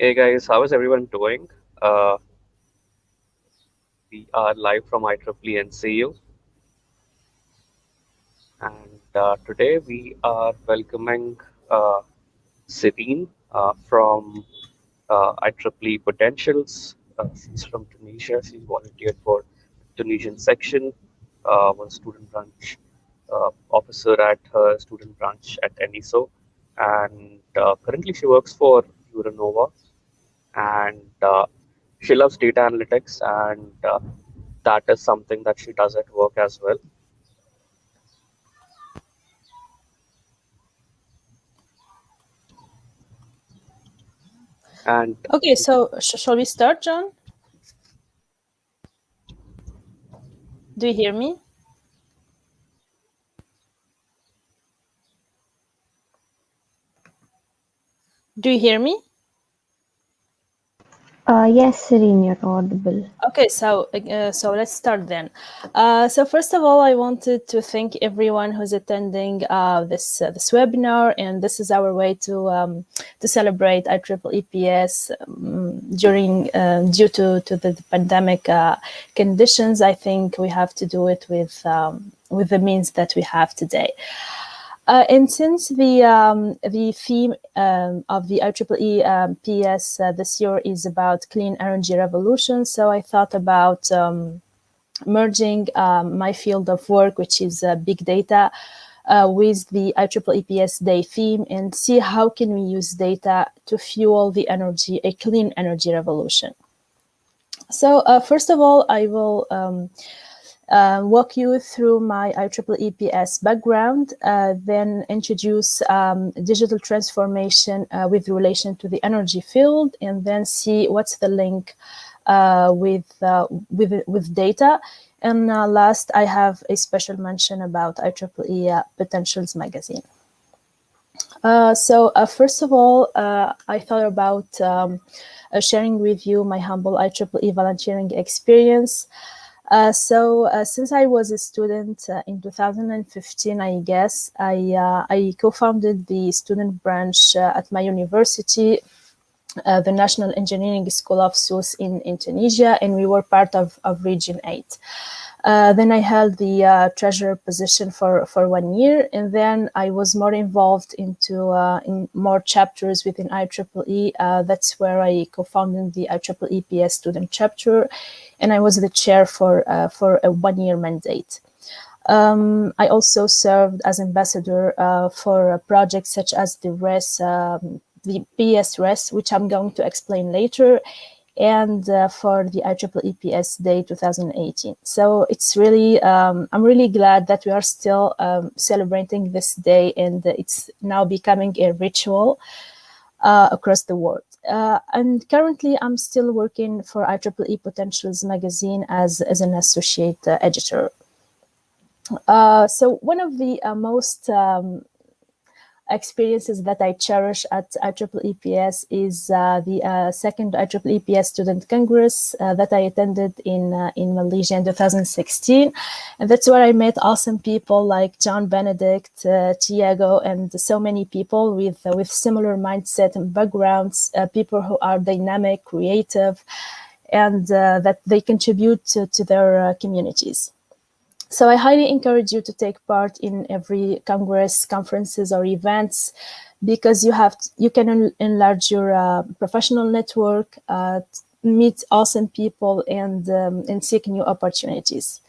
Hey guys, how is everyone doing? Uh, we are live from IEEE NCU, and today we are welcoming uh, Syrine from IEEE Potentials. She's from Tunisia. She's volunteered for Tunisian section, was student branch officer at her student branch at NISO, and currently she works for EURA, and she loves data analytics, and that is something that she does at work as well. And Okay, so shall we start, John? Do you hear me? Do you hear me? Yes, Syrine, you're audible. Okay, so let's start then. So first of all, I wanted to thank everyone who's attending this webinar, and this is our way to celebrate IEEE PES during due to the pandemic conditions. I think we have to do it with the means that we have today. And since the theme of the IEEE PS this year is about clean energy revolution, so I thought about merging my field of work, which is big data, with the IEEE PS Day theme, and see how can we use data to fuel a clean energy revolution. So first of all, I will walk you through my IEEE PS background, then introduce digital transformation with relation to the energy field, and then see what's the link with data. And last, I have a special mention about IEEE Potentials magazine. So first of all, I thought about sharing with you my humble IEEE volunteering experience. Since I was a student in 2015, I guess, I co-founded the student branch at my university, the National Engineering School of Sousse in Tunisia, and we were part of Region 8. Then I held the treasurer position for 1 year, and then I was more involved in more chapters within IEEE. That's where I co-founded the IEEE PS student chapter, and I was the chair for a 1 year mandate. I also served as ambassador for projects such as the PS RES, which I'm going to explain later, and for the IEEE PS Day 2018. So it's really, I'm really glad that we are still celebrating this day, and it's now becoming a ritual across the world. And currently, I'm still working for IEEE Potentials magazine as an associate editor. So one of the most experiences that I cherish at IEEE PS is the second IEEE PS Student Congress that I attended in Malaysia in 2016. And that's where I met awesome people like John Benedict, Tiago, and so many people with similar mindset and backgrounds, people who are dynamic, creative, and that they contribute to their communities. So I highly encourage you to take part in every congress, conferences, or events, because you can enlarge your professional network, meet awesome people, and seek new opportunities.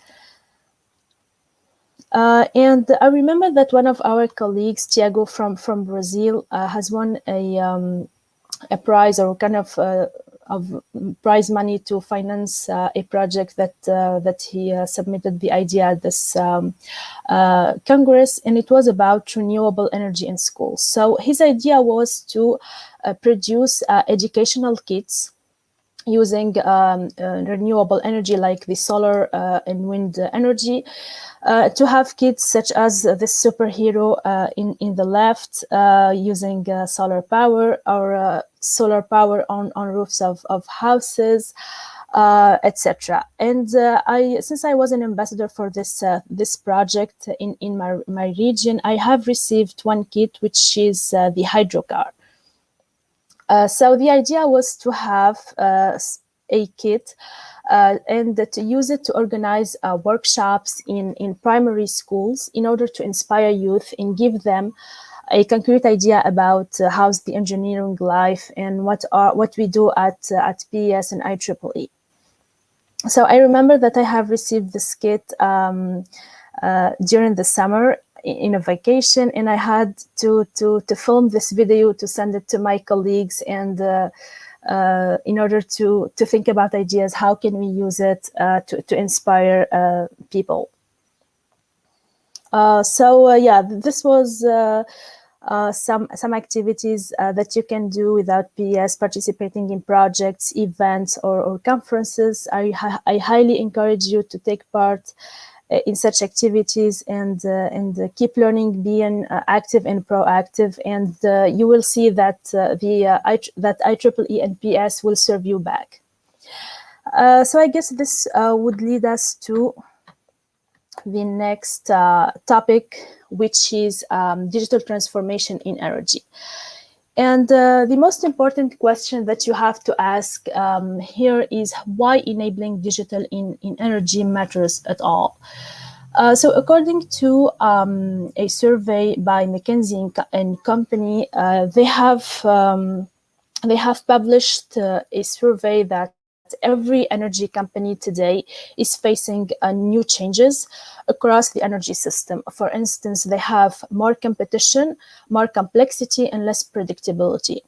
And I remember that one of our colleagues, Tiago from Brazil, has won a prize, or kind of prize money to finance a project that he submitted the idea at this Congress, and it was about renewable energy in schools. So his idea was to produce educational kits using renewable energy like the solar and wind energy, to have kids such as this superhero in the left using solar power, or solar power on roofs of houses, etc. And since I was an ambassador for this project in my region, I have received one kit, which is the hydro car. So the idea was to have a kit and to use it to organize workshops in primary schools in order to inspire youth and give them a concrete idea about how's the engineering life and what we do at PES and IEEE. So I remember that I have received this kit during the summer in a vacation, and I had to film this video to send it to my colleagues, and in order to think about ideas, how can we use it to inspire people. Yeah, this was some activities that you can do without PES, participating in projects, events, or conferences. I highly encourage you to take part in such activities and keep learning, being active and proactive, and you will see that that IEEE and PES will serve you back. So I guess this would lead us to the next topic, which is digital transformation in energy. And the most important question that you have to ask here is why enabling digital in energy matters at all. So according to a survey by McKinsey and Company, they have published a survey that every energy company today is facing new changes across the energy system. For instance, they have more competition, more complexity, and less predictability.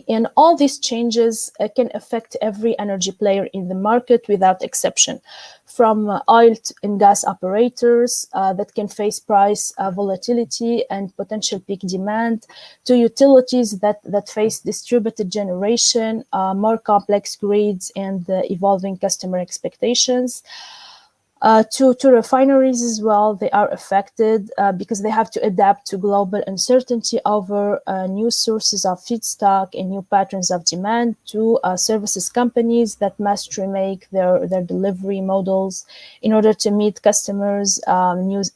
And all these changes can affect every energy player in the market without exception, from oil and gas operators that can face price volatility and potential peak demand, to utilities that face distributed generation, more complex grids, and evolving customer expectations. To refineries as well, they are affected because they have to adapt to global uncertainty over new sources of feedstock and new patterns of demand, to services companies that must remake their delivery models in order to meet customers'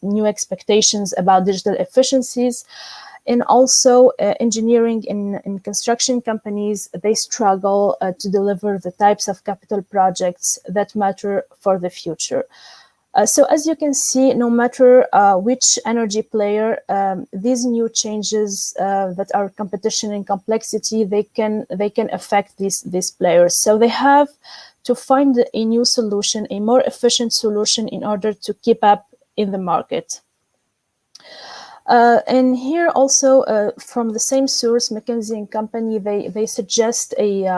new expectations about digital efficiencies. And also engineering and construction companies, they struggle to deliver the types of capital projects that matter for the future. So as you can see, no matter which energy player, these new changes that are competition and complexity, they can affect these players. So they have to find a new solution, a more efficient solution, in order to keep up in the market. And here also, from the same source, McKinsey and Company, they suggest a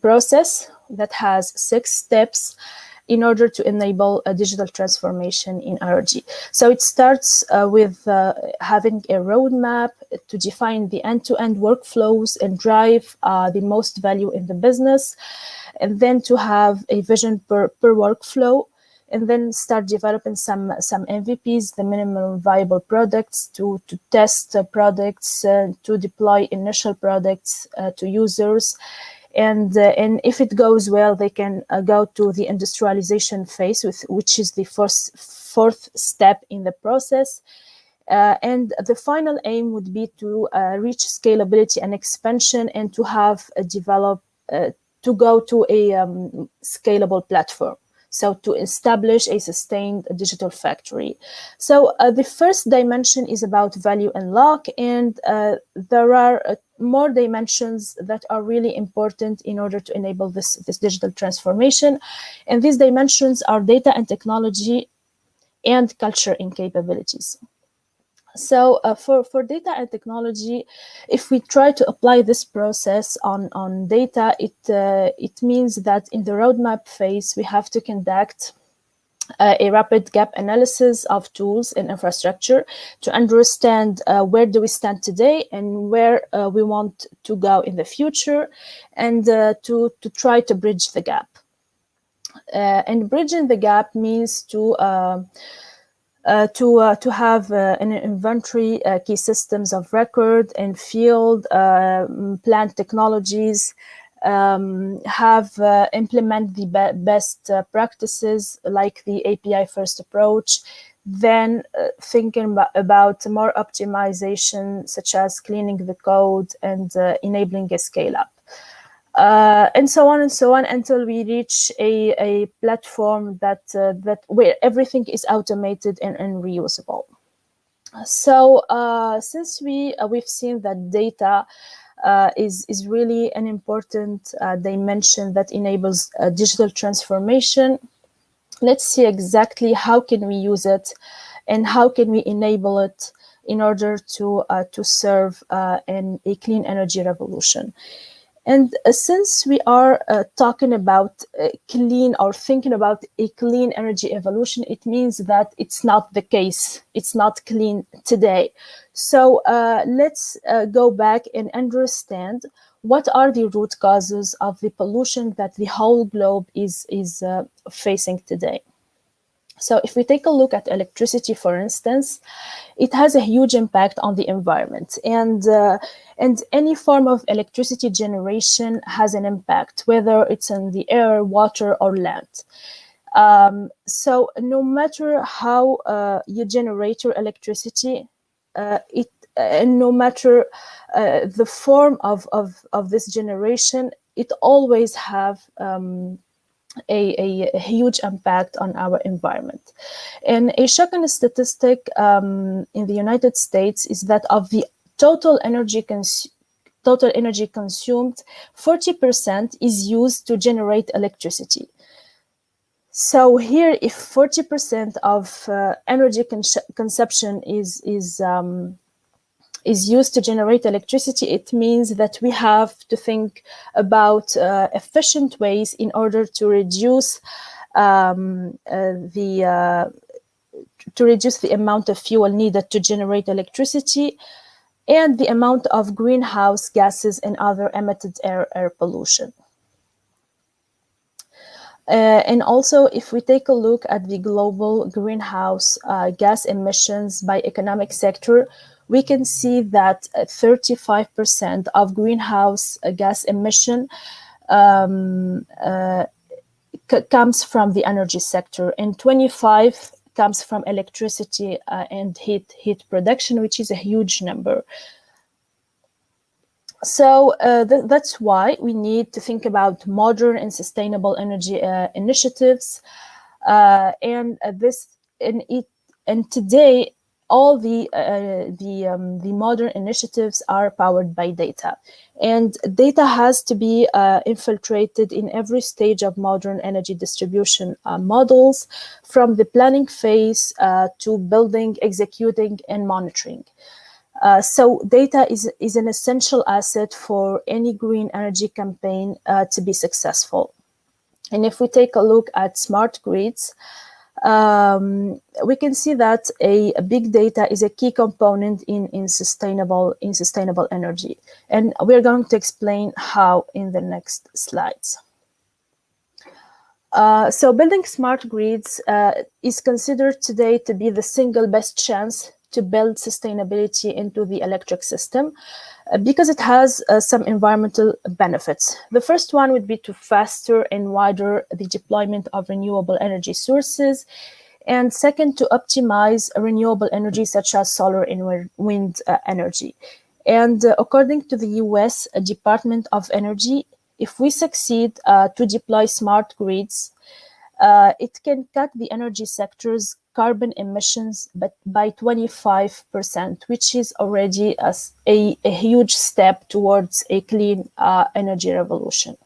process that has 6 steps in order to enable a digital transformation in energy. So it starts with having a roadmap to define the end-to-end workflows and drive the most value in the business, and then to have a vision per workflow, and then start developing some MVPs, the minimum viable products, to test products, to deploy initial products to users. And if it goes well, they can go to the industrialization phase, which is the fourth step in the process. And the final aim would be to reach scalability and expansion, and to have to go to a scalable platform. So to establish a sustained digital factory. So the first dimension is about value unlock, and there are more dimensions that are really important in order to enable this digital transformation. And these dimensions are data and technology and culture and capabilities. So for data and technology, if we try to apply this process on data, it means that in the roadmap phase, we have to conduct a rapid gap analysis of tools and infrastructure to understand where do we stand today and where we want to go in the future, and to try to bridge the gap. And bridging the gap means to have an inventory, key systems of record and field, plant technologies, implement the best practices like the API first approach, then thinking about more optimization, such as cleaning the code and enabling a scale up. And so on and so on, until we reach a platform that where everything is automated and reusable. So since we've seen that data is really an important dimension that enables digital transformation, let's see exactly how can we use it and how can we enable it in order to serve a clean energy revolution. And since we are talking about clean or thinking about a clean energy evolution, it means that it's not the case. It's not clean today. So let's go back and understand what are the root causes of the pollution that the whole globe is facing today. So if we take a look at electricity, for instance, it has a huge impact on the environment, and any form of electricity generation has an impact, whether it's in the air, water, or land. So no matter how you generate your electricity, and no matter the form of this generation, it always have a huge impact on our environment. And a shocking statistic in the United States is that of the total energy consumed, 40% is used to generate electricity. So here, if 40% of energy consumption is used to generate electricity, it means that we have to think about efficient ways in order to reduce the amount of fuel needed to generate electricity and the amount of greenhouse gases and other emitted air pollution. And also, if we take a look at the global greenhouse gas emissions by economic sector, we can see that 35% of greenhouse gas emission comes from the energy sector, and 25% comes from electricity and heat production, which is a huge number. So that's why we need to think about modern and sustainable energy initiatives, and today all the modern initiatives are powered by data, and data has to be infiltrated in every stage of modern energy distribution models, from the planning phase to building, executing, and monitoring. So data is an essential asset for any green energy campaign to be successful. And if we take a look at smart grids, we can see that a big data is a key component in sustainable energy. And we're going to explain how in the next slides. So building smart grids is considered today to be the single best chance to build sustainability into the electric system because it has some environmental benefits. The first one would be to faster and wider the deployment of renewable energy sources. And second, to optimize renewable energy such as solar and wind energy. And according to the US Department of Energy, if we succeed to deploy smart grids, it can cut the energy sector's carbon emissions by 25%, which is already a huge step towards a clean energy revolution.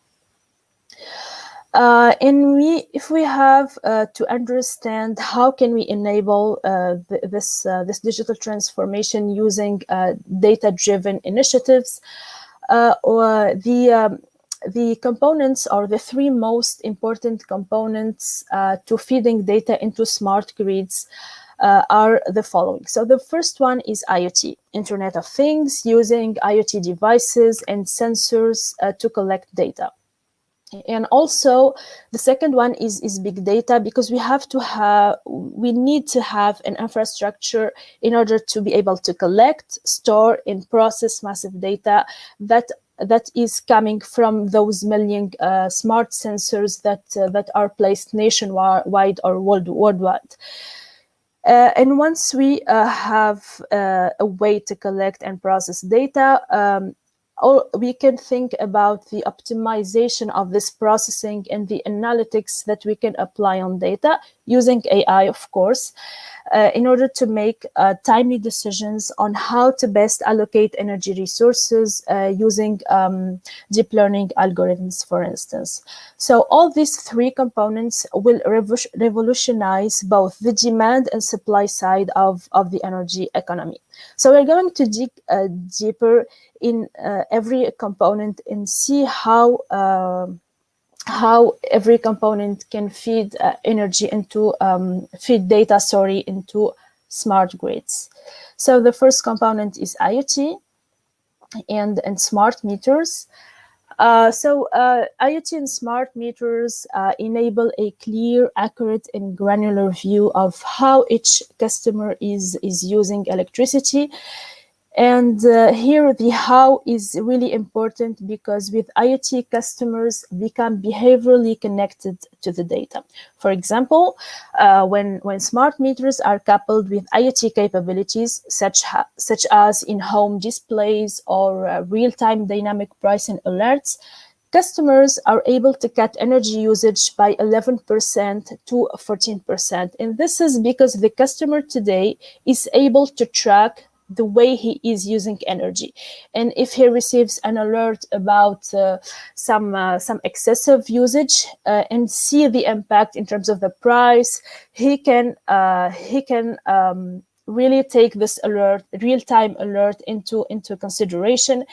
And if we have to understand how can we enable this digital transformation using data-driven initiatives, or the components, or the three most important components to feeding data into smart grids are the following. So the first one is IoT, Internet of Things, using IoT devices and sensors to collect data. And also the second one is big data, because we need to have an infrastructure in order to be able to collect, store, and process massive data that is coming from those million smart sensors that are placed nationwide or worldwide. And once we have a way to collect and process data, we can think about the optimization of this processing and the analytics that we can apply on data using AI, of course, in order to make timely decisions on how to best allocate energy resources using deep learning algorithms, for instance. So all these three components will revolutionize both the demand and supply side of the energy economy. So we're going to dig deeper in every component and see how every component can feed energy into feed data, into smart grids. So the first component is IoT and smart meters. IoT and smart meters enable a clear, accurate, and granular view of how each customer is using electricity. And here the how is really important, because with IoT, customers become behaviorally connected to the data. For example, when smart meters are coupled with IoT capabilities, such as in-home displays or real-time dynamic pricing alerts, customers are able to cut energy usage by 11% to 14%. And this is because the customer today is able to track the way he is using energy. And if he receives an alert about some excessive usage and see the impact in terms of the price, he can really take this alert, real-time alert, into consideration,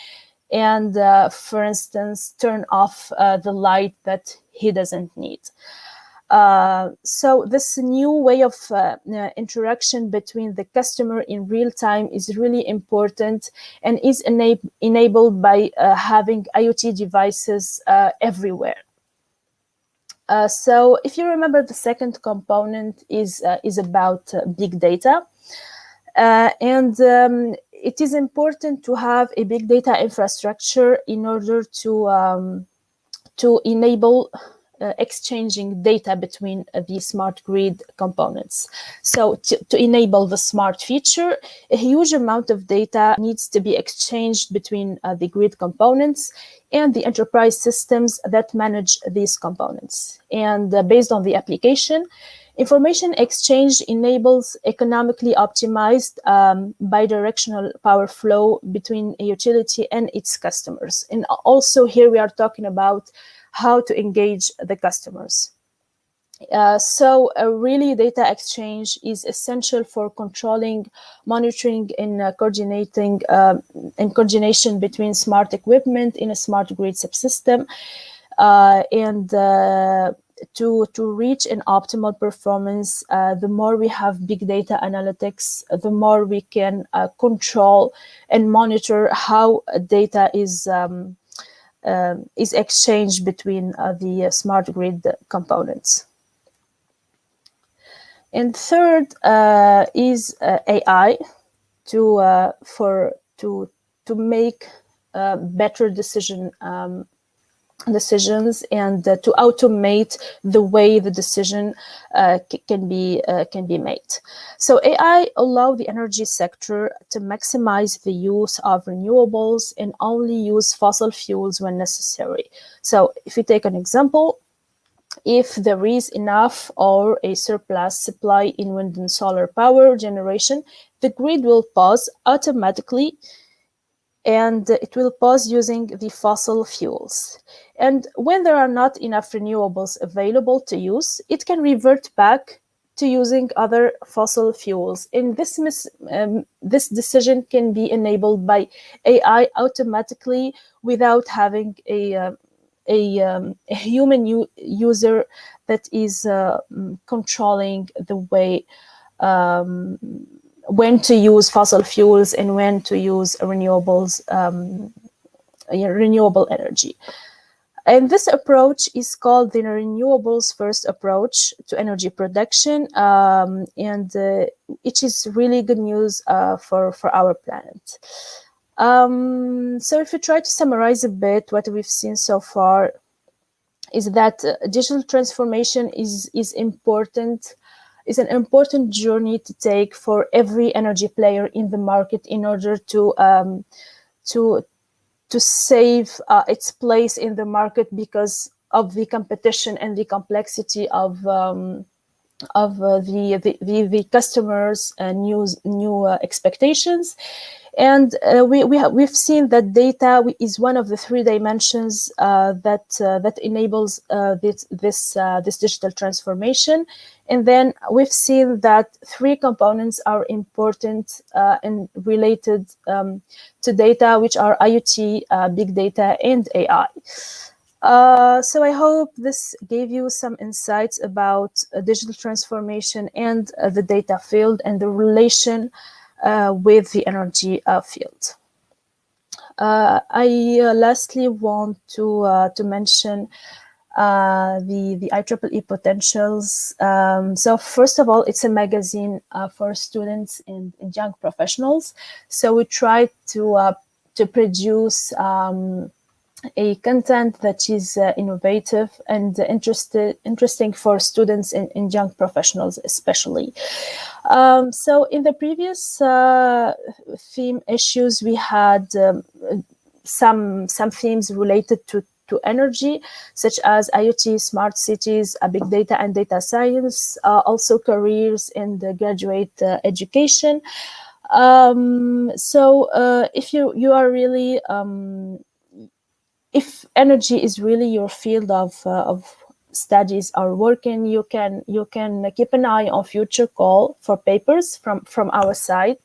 and for instance, turn off the light that he doesn't need. So this new way of interaction between the customer in real time is really important, and is enabled by having IoT devices everywhere. So if you remember, the second component is about big data. And it is important to have a big data infrastructure in order to enable exchanging data between the smart grid components. So to enable the smart feature, a huge amount of data needs to be exchanged between the grid components and the enterprise systems that manage these components. And based on the application, information exchange enables economically optimized bidirectional power flow between a utility and its customers. And also here we are talking about how to engage the customers. So really, data exchange is essential for controlling, monitoring, and coordinating and coordination between smart equipment in a smart grid subsystem, and to reach an optimal performance, the more we have big data analytics, the more we can control and monitor how data is exchanged between the smart grid components. And third is AI to make better decisions and to automate the way the decision can be made. So AI allow the energy sector to maximize the use of renewables and only use fossil fuels when necessary. So if you take an example, if there is enough or a surplus supply in wind and solar power generation, the grid will pause automatically, and it will pause using the fossil fuels. And when there are not enough renewables available to use, it can revert back to using other fossil fuels. And this decision can be enabled by AI automatically, without having a human user that is controlling the way when to use fossil fuels and when to use renewables, renewable energy. And this approach is called the renewables first approach to energy production, and it is really good news for our planet. So if we try to summarize a bit what we've seen so far, is that digital transformation is important an important journey to take for every energy player in the market in order to save its place in the market because of the competition and the complexity of the customers' new expectations. And we've seen that data is one of the three dimensions that enables this digital transformation. And then we've seen that three components are important and related to data, which are IoT, big data, and AI. So I hope this gave you some insights about digital transformation and the data field and the relation with the energy field. I lastly want to mention the IEEE Potentials. So first of all, it's a magazine for students and young professionals. So we try to produce a content that is innovative and interesting for students and young professionals especially. So in the previous theme issues, we had some themes related to energy, such as IoT, smart cities, big data and data science, also careers and graduate education. So if you are really if energy is really your field of studies or working, you can keep an eye on future call for papers from our side,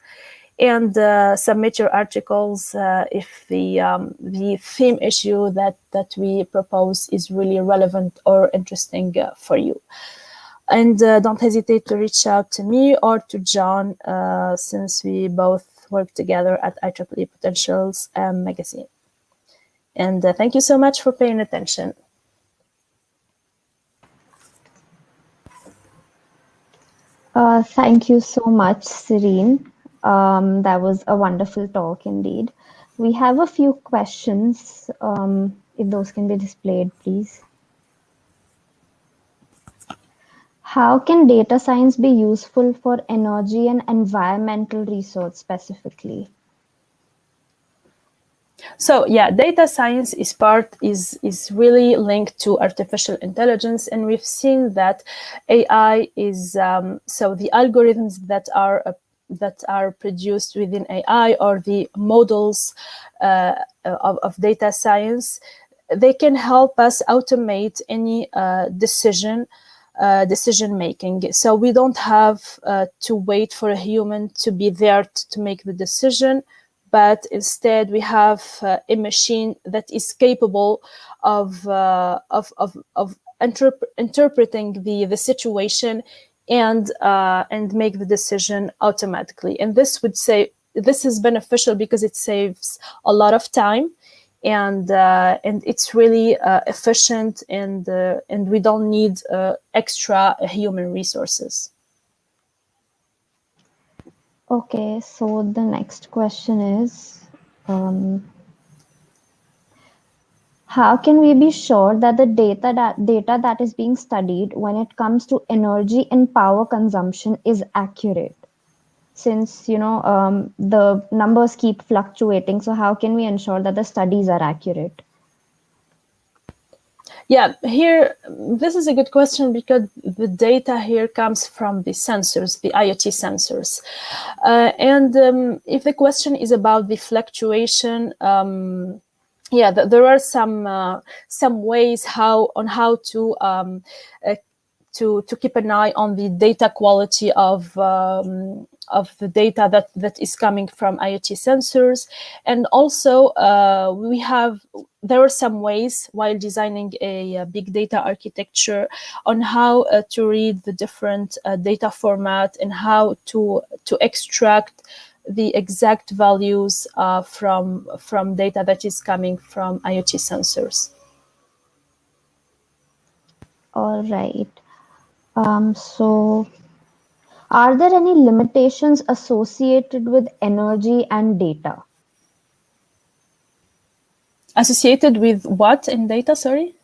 and submit your articles if the theme issue that we propose is really relevant or interesting for you. And don't hesitate to reach out to me or to John, since we both work together at IEEE Potentials magazine. And thank you so much for paying attention. Thank you so much, Syrine. That was a wonderful talk indeed. We have a few questions, if those can be displayed, please. How can data science be useful for energy and environmental research specifically? So yeah, data science is really linked to artificial intelligence, and we've seen that AI is so the algorithms that are produced within AI, or the models of data science, they can help us automate any decision making. So we don't have to wait for a human to be there to make the decision, but instead we have a machine that is capable of interpreting the situation and make the decision automatically. And this is beneficial because it saves a lot of time, and it's really efficient, and we don't need extra human resources. Okay, so the next question is, how can we be sure that the data that is being studied when it comes to energy and power consumption is accurate? Since the numbers keep fluctuating, so how can we ensure that the studies are accurate? Yeah, here, this is a good question, because the data here comes from the sensors, the IoT sensors. And if the question is about the fluctuation, yeah, there are some ways how to keep an eye on the data quality of the data that is coming from IoT sensors. And also there are some ways while designing a big data architecture on how to read the different data format, and how to extract the exact values from data that is coming from IoT sensors. All right. So are there any limitations associated with energy and data? Associated with what in data, sorry?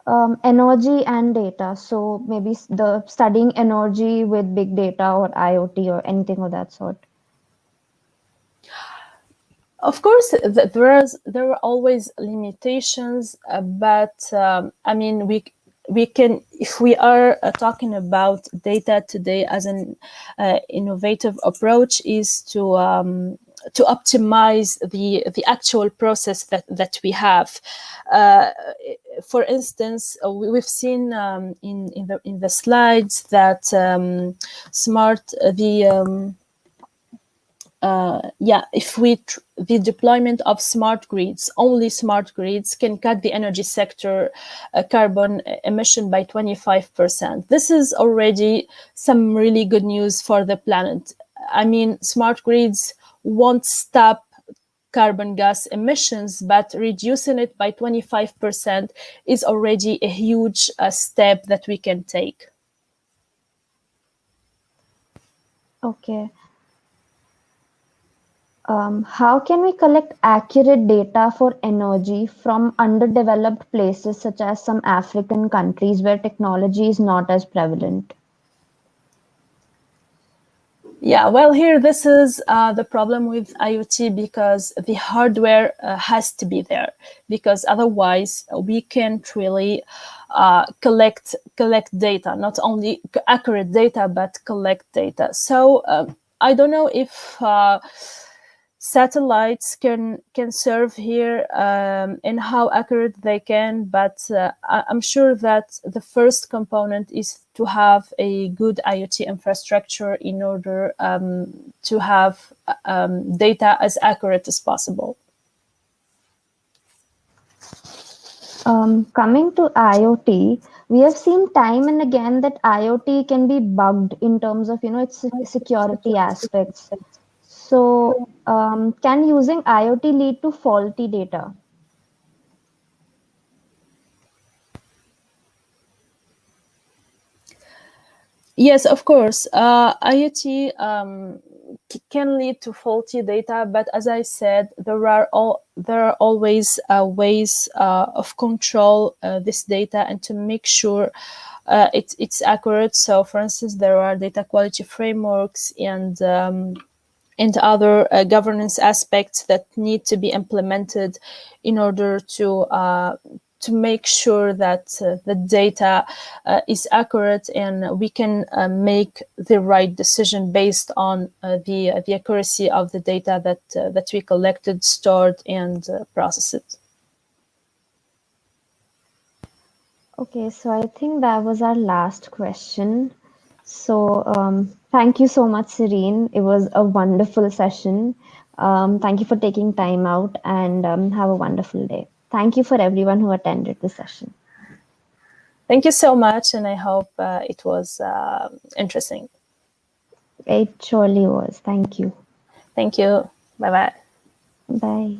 Energy and data. So maybe the studying energy with big data or IoT or anything of that sort. Of course, there were always limitations, but I mean, we can, if we are talking about data today as an innovative approach, is to optimize the actual process that we have. Uh, for instance, we've seen in the slides that smart the if the deployment of smart grids, only smart grids can cut the energy sector carbon emission by 25%. This is already some really good news for the planet. I mean, smart grids won't stop carbon gas emissions, but reducing it by 25% is already a huge step that we can take. Okay. How can we collect accurate data for energy from underdeveloped places such as some African countries where technology is not as prevalent? Yeah, well, here this is the problem with IoT, because the hardware has to be there, because otherwise we can't really collect data, not only accurate data, but collect data. So I don't know if satellites can serve here and how accurate they can, but I'm sure that the first component is to have a good IoT infrastructure in order to have data as accurate as possible. Coming to IoT, we have seen time and again that IoT can be bugged in terms of its security aspects. So, can using IoT lead to faulty data? Yes, of course. IoT can lead to faulty data, but as I said, there are always ways of control this data and to make sure it's accurate. So, for instance, there are data quality frameworks and other governance aspects that need to be implemented in order to make sure that the data is accurate and we can make the right decision based on the accuracy of the data that we collected, stored, and processed. Okay, so I think that was our last question. So, thank you so much, Syrine. It was a wonderful session. Thank you for taking time out and have a wonderful day. Thank you for everyone who attended the session. Thank you so much, and I hope it was interesting. It surely was. Thank you. Thank you. Bye-bye. Bye.